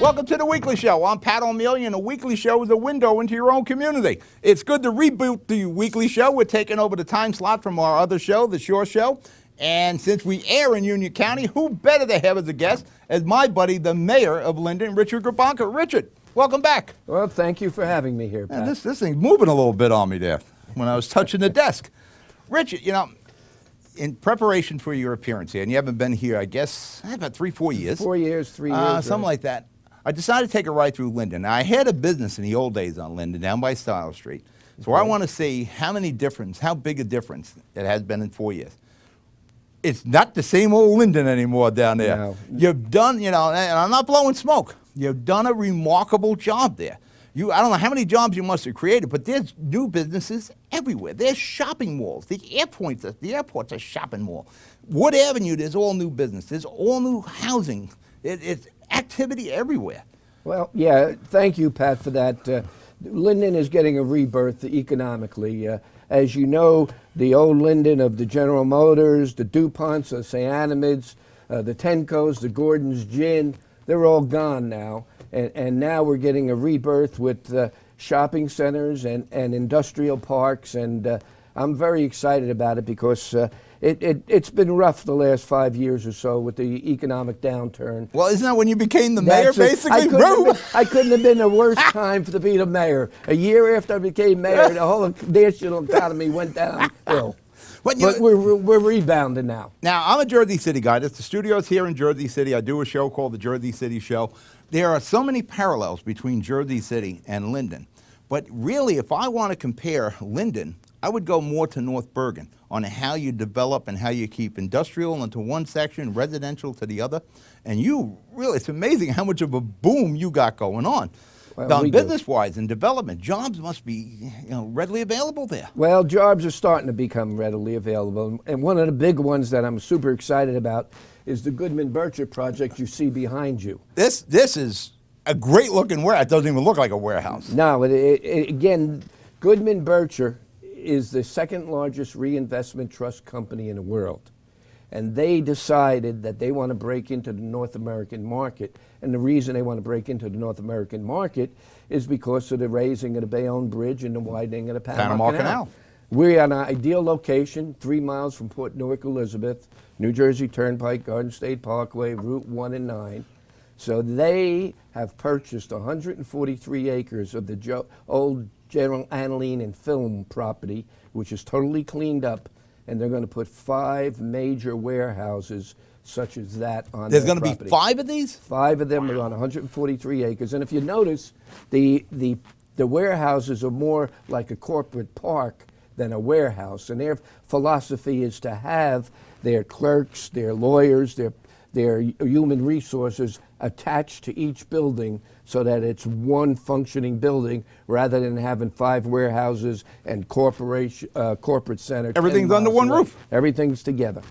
Welcome to the Weekly Show. I'm Pat O'Meara, and the Weekly Show is a window into your own community. It's good to reboot the Weekly Show. We're taking over the time slot from our other show, The Shore Show. And since we air in Union County, who better to have as a guest as my buddy, the mayor of Linden, Richard Gerbounka. Richard, welcome back. Well, thank you for having me here, Pat. And this thing's moving a little bit on me there when I was touching the desk. Richard, you know, in preparation for your appearance here, and you haven't been here, I guess, about 3-4 years. 4 years, 3 years. Something like that. I decided to take a ride through Linden. Now, I had a business in the old days on Linden, down by Style Street. So I want to see how big a difference it has been in 4 years. It's not the same old Linden anymore down there. No. You've done, you know, and I'm not blowing smoke. You've done a remarkable job there. I don't know how many jobs you must have created, but there's new businesses everywhere. There's shopping malls. The airport's a shopping mall. Wood Avenue, there's all new business. There's all new housing. It's activity everywhere. Well, yeah, thank you, Pat, for that. Linden is getting a rebirth economically. As you know, the old Linden of the General Motors, the DuPonts, the Cyanomids, the Tencos, the Gordon's Gin, they're all gone now. And now we're getting a rebirth with shopping centers and industrial parks. And I'm very excited about it because it's been rough the last 5 years or so with the economic downturn. Well, isn't that when you became the mayor, basically? I couldn't have been a worse time to be the mayor. A year after I became mayor, the whole national economy went downhill. But we're rebounding now. Now, I'm a Jersey City guy. The studio's here in Jersey City. I do a show called The Jersey City Show. There are so many parallels between Jersey City and Linden. But really, if I want to compare Linden, I would go more to North Bergen on how you develop and how you keep industrial into one section, residential to the other. And it's amazing how much of a boom you got going on. Well, business-wise and development, jobs must be readily available there. Well, jobs are starting to become readily available. And one of the big ones that I'm super excited about is the Goodman-Bircher project you see behind you. This is a great-looking warehouse. It doesn't even look like a warehouse. No, again, Goodman-Bircher is the second largest reinvestment trust company in the world. And they decided that they want to break into the North American market. And the reason they want to break into the North American market is because of the raising of the Bayonne Bridge and the widening of the Panama Canal. We're at an ideal location, 3 miles from Port Newark, Elizabeth, New Jersey Turnpike, Garden State Parkway, Route 1 and 9. So they have purchased 143 acres of the old General Aniline and Film property, which is totally cleaned up, and they're going to put 5 major warehouses such as that on There's their going to property. be 5 of these? 5 of them are on 143 acres. And if you notice, the warehouses are more like a corporate park than a warehouse. And their philosophy is to have their clerks, their lawyers, their human resources attached to each building so that it's one functioning building rather than having 5 warehouses and corporate centers. Everything's under one roof. Everything's together.